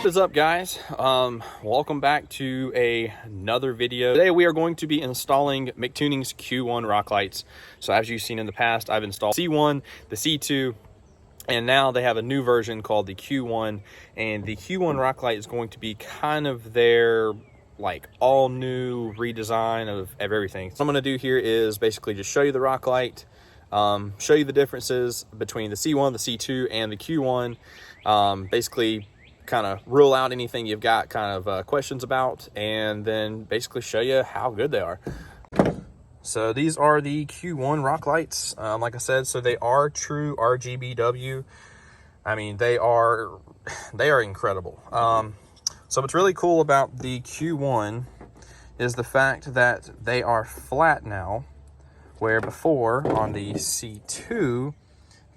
What is up, guys? Welcome back to another video. Today we are going to be installing Mictunings Q1 rock lights. So as you've seen in the past, I've installed C1, the C2, and now they have a new version called the Q1, and the Q1 rock light is going to be kind of their like all new redesign of everything. So what I'm going to do here is basically just show you the rock light, show you the differences between the C1, the C2, and the Q1. Basically kind of rule out anything you've got kind of questions about, and then basically show you how good they are. So these are the Q1 rock lights. Like I said, so they are true RGBW. I mean, they are incredible. So what's really cool about the Q1 is the fact that they are flat now, where before on the C2,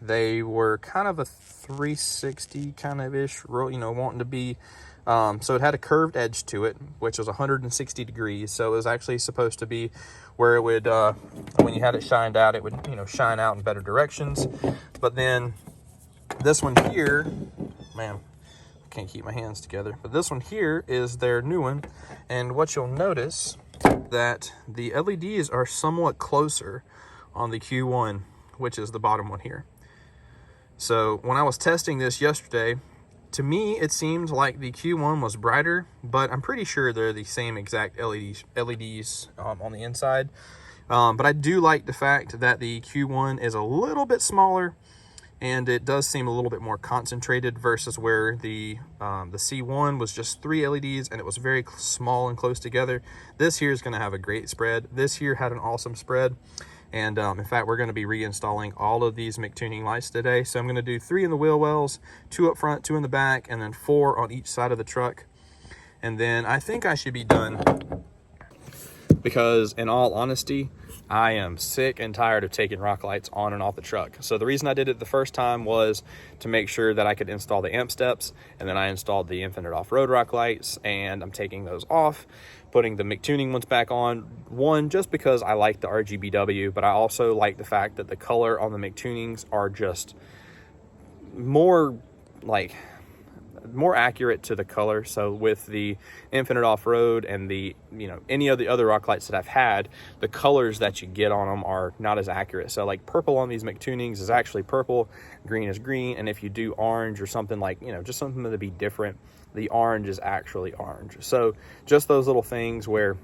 they were kind of a 360 kind of ish, wanting to be, so it had a curved edge to it, which was 160 degrees. So it was actually supposed to be where it would, when you had it shined out, it would, shine out in better directions. But then this one here, man, I can't keep my hands together, but this one here is their new one. And what you'll notice that the LEDs are somewhat closer on the Q1, which is the bottom one here. So when I was testing this yesterday, to me, it seemed like the Q1 was brighter, but I'm pretty sure they're the same exact LEDs on the inside. But I do like the fact that the Q1 is a little bit smaller, and it does seem a little bit more concentrated versus where the C1 was just 3 LEDs and it was very small and close together. This here is going to have a great spread. This here had an awesome spread. And in fact, we're going to be reinstalling all of these Mictuning lights today. So I'm going to do 3 in the wheel wells, 2 up front, 2 in the back, and then 4 on each side of the truck. And then I think I should be done, because in all honesty, I am sick and tired of taking rock lights on and off the truck. So the reason I did it the first time was to make sure that I could install the amp steps, and then I installed the infinite off-road rock lights, and I'm taking those off, putting the Mictuning ones back on. One, just because I like the RGBW, but I also like the fact that the color on the Mictunings are just more accurate to the color. So with the infinite off-road and the any of the other rock lights that I've had, the colors that you get on them are not as accurate. So like purple on these Mictunings is actually purple, green is green, and if you do orange or something like, just something to be different, the orange is actually orange. So just those little things where,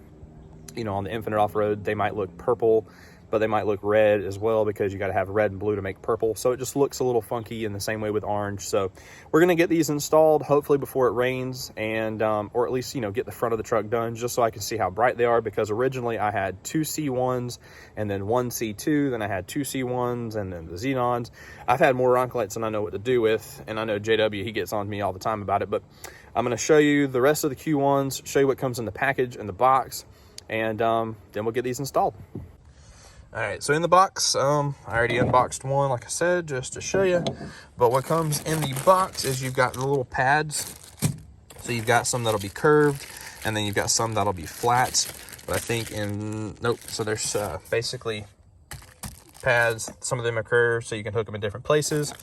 on the infinite off-road, they might look purple, but they might look red as well, because you got to have red and blue to make purple. So it just looks a little funky in the same way with orange. So we're going to get these installed hopefully before it rains, and or at least get the front of the truck done, just so I can see how bright they are, because originally I had 2 C1s and then 1 C2, then I had 2 C1s and then the Xenons. I've had more rock lights than I know what to do with, and I know JW, he gets on me all the time about it. But I'm going to show you the rest of the Q1s, show you what comes in the package and the box, and then we'll get these installed. All right, so in the box, I already unboxed one, like I said, just to show you. But what comes in the box is you've got the little pads. So you've got some that'll be curved, and then you've got some that'll be flat. But I think so there's basically pads. Some of them are curved, so you can hook them in different places.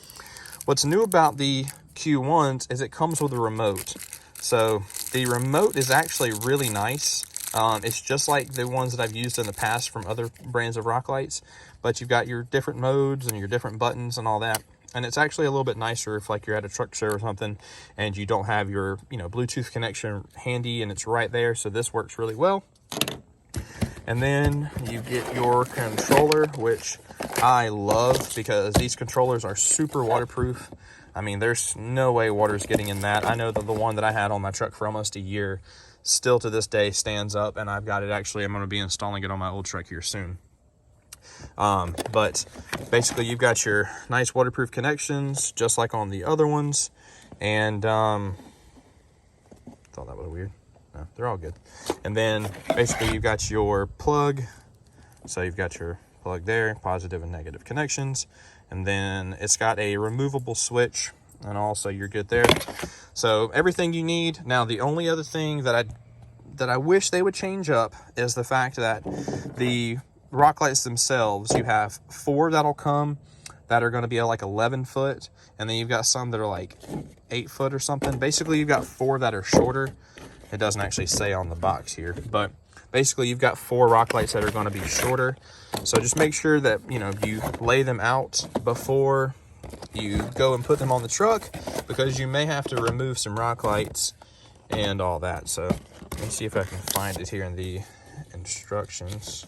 What's new about the Q1s is it comes with a remote. So the remote is actually really nice. It's just like the ones that I've used in the past from other brands of rock lights, but you've got your different modes and your different buttons and all that. And it's actually a little bit nicer if like you're at a truck show or something and you don't have your, Bluetooth connection handy, and it's right there. So this works really well. And then you get your controller, which I love, because these controllers are super waterproof. I mean, there's no way water's getting in that. I know that the one that I had on my truck for almost a year still to this day stands up, and I've got it, actually I'm going to be installing it on my old truck here soon. But basically you've got your nice waterproof connections just like on the other ones, and thought that was weird. No, they're all good. And then basically you've got your plug, so you've got your plug there, positive and negative connections, and then it's got a removable switch, and also you're good there. So everything you need. Now the only other thing that I wish they would change up is the fact that the rock lights themselves, you have 4 that'll come that are going to be like 11 foot, and then you've got some that are like 8 foot or something. Basically, you've got 4 that are shorter. It doesn't actually say on the box here, but basically you've got 4 rock lights that are going to be shorter. So just make sure that, you know, you lay them out before you go and put them on the truck, because you may have to remove some rock lights and all that. So let me see if I can find it here in the instructions.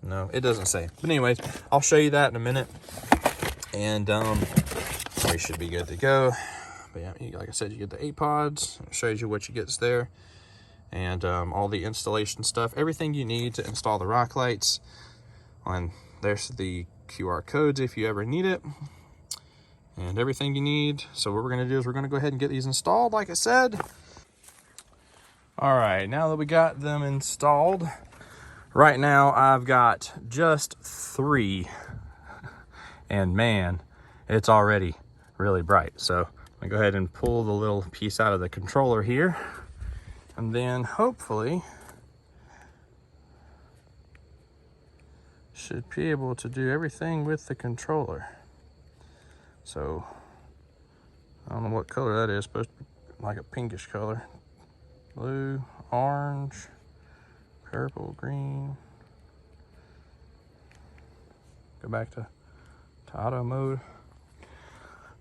No, it doesn't say. But anyways, I'll show you that in a minute, and we should be good to go. But yeah, like I said, you get the 8 pods. It shows you what you get there, and all the installation stuff, everything you need to install the rock lights. And there's the QR codes if you ever need it, and everything you need. So what we're gonna do is we're gonna go ahead and get these installed, like I said. All right, now that we got them installed, right now I've got just 3, and man, it's already really bright. So I'm gonna go ahead and pull the little piece out of the controller here, and then hopefully should be able to do everything with the controller. So I don't know what color that is, supposed to be like a pinkish color. Blue, orange, purple, green. Go back to auto mode.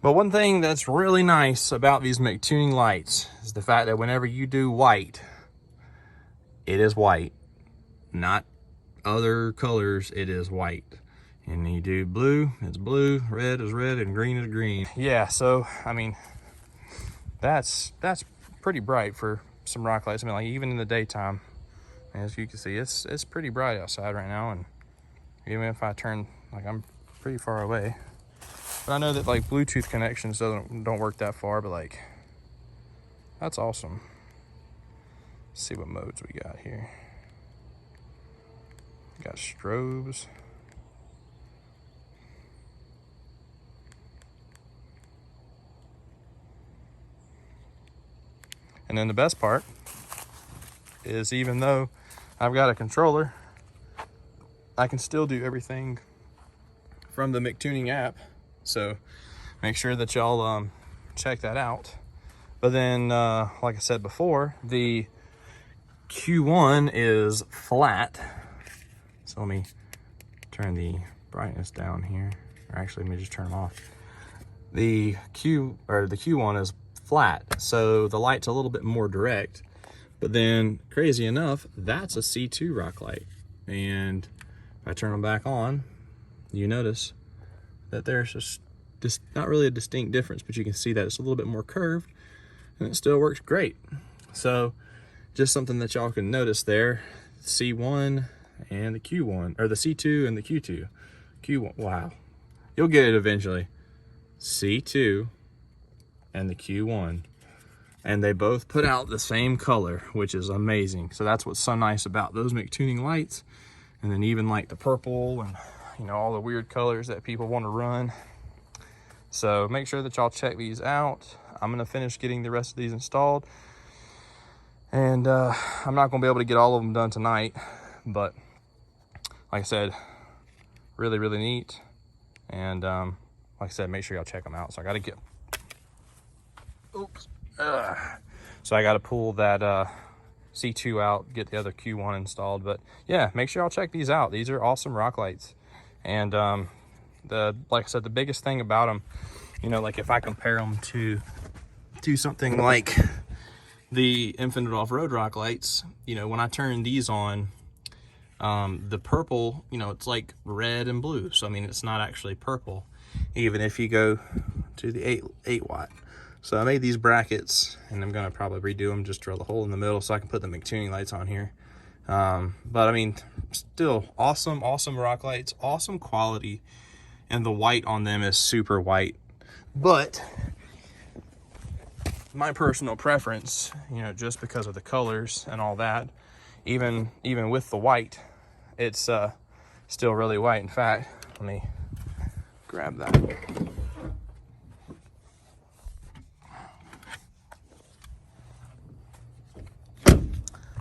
But one thing that's really nice about these Mictuning lights is the fact that whenever you do white, it is white, not other colors. It is white. And you do blue, it's blue, red is red, and green is green. Yeah, so I mean, that's pretty bright for some rock lights. I mean, like even in the daytime, as you can see, it's pretty bright outside right now. And even if I turn, like, I'm pretty far away, but I know that like Bluetooth connections don't work that far, but like, that's awesome. Let's see what modes we got here. We got strobes. And then the best part is, even though I've got a controller, I can still do everything from the Mictuning app. So make sure that y'all check that out. But then, like I said before, the Q1 is flat. So let me turn the brightness down here. Or actually, let me just turn them off. The Q1 is flat, so the light's a little bit more direct. But then, crazy enough, that's a C2 rock light. And if I turn them back on, you notice that there's just not really a distinct difference, but you can see that it's a little bit more curved, and it still works great. So just something that y'all can notice there. C1 and the Q1, or the C2 and the Q2. Q1, wow. You'll get it eventually. C2 and the Q1. And they both put out the same color, which is amazing. So that's what's so nice about those Mictuning lights. And then even like the purple and, you know, all the weird colors that people want to run. So make sure that y'all check these out. I'm gonna finish getting the rest of these installed. And I'm not gonna be able to get all of them done tonight, but like I said, really, really neat. And like I said, make sure y'all check them out. So I gotta get, oops. So I got to pull that C2 out, get the other Q1 installed. But yeah, make sure y'all check these out. These are awesome rock lights. And like I said, the biggest thing about them, you know, like if I compare them to something like the Infinite Off-Road rock lights, you know, when I turn these on, the purple, you know, it's like red and blue. So I mean, it's not actually purple, even if you go to the 8 watt. So I made these brackets, and I'm gonna probably redo them, just drill a hole in the middle so I can put the Mictuning lights on here. But I mean, still awesome rock lights, awesome quality, and the white on them is super white. But my personal preference, you know, just because of the colors and all that, even with the white, it's still really white. In fact, let me grab that.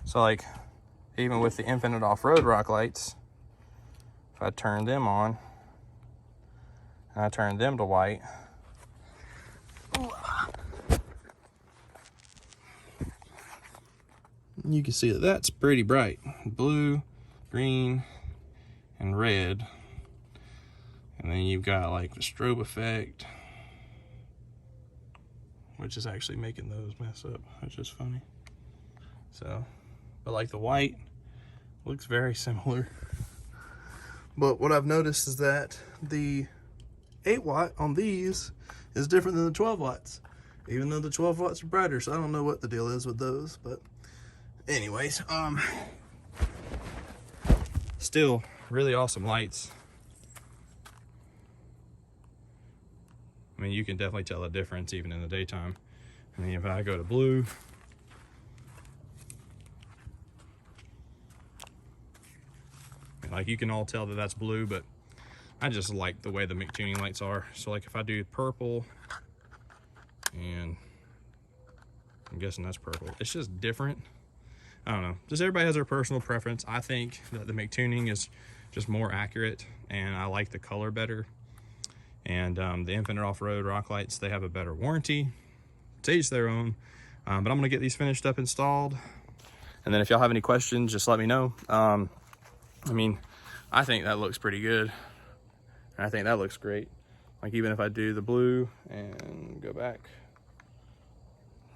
So like, even with the Infinite Off-Road rock lights, if I turn them on, and I turn them to white, you can see that that's pretty bright. Blue, green, and red. And then you've got like the strobe effect, which is actually making those mess up, which is funny. So, but like the white looks very similar. But what I've noticed is that the 8 watt on these is different than the 12 watts, even though the 12 watts are brighter. So I don't know what the deal is with those, but anyways, still really awesome lights. I mean, you can definitely tell a difference even in the daytime. I mean, if I go to blue, like you can all tell that that's blue, but I just like the way the Mictuning lights are. So like if I do purple, and I'm guessing that's purple, it's just different. I don't know, just everybody has their personal preference. I think that the Mictuning is just more accurate, and I like the color better. And the Infinite Off-Road rock lights, they have a better warranty. To each their own. But I'm gonna get these finished up, installed, and then if y'all have any questions, just let me know. I mean, I think that looks pretty good, and I think that looks great. Like even if I do the blue and go back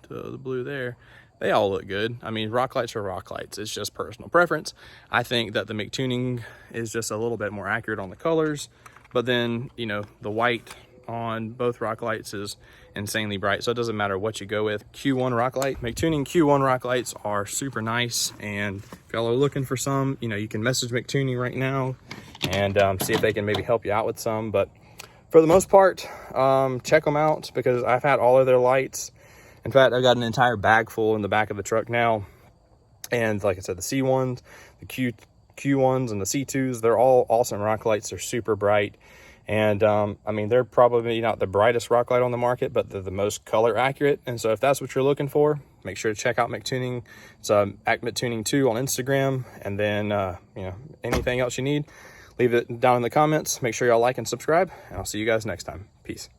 to the blue there, they all look good. I mean, rock lights are rock lights. It's just personal preference. I think that the Mictuning is just a little bit more accurate on the colors, but then, you know, the white on both rock lights is insanely bright, so it doesn't matter what you go with. Q1 rock light, Mictuning Q1 rock lights are super nice, and if y'all are looking for some, you know, you can message Mictuning right now and see if they can maybe help you out with some. But for the most part, check them out, because I've had all of their lights. In fact, I've got an entire bag full in the back of the truck now, and like I said, the C1s, the Q1s, and the C2s, they're all awesome rock lights. They're super bright. And I mean, they're probably not the brightest rock light on the market, but they're the most color accurate. And so if that's what you're looking for, make sure to check out Mictuning. It's Mictuning2 on Instagram. And then, you know, anything else you need, leave it down in the comments. Make sure y'all like and subscribe, and I'll see you guys next time. Peace.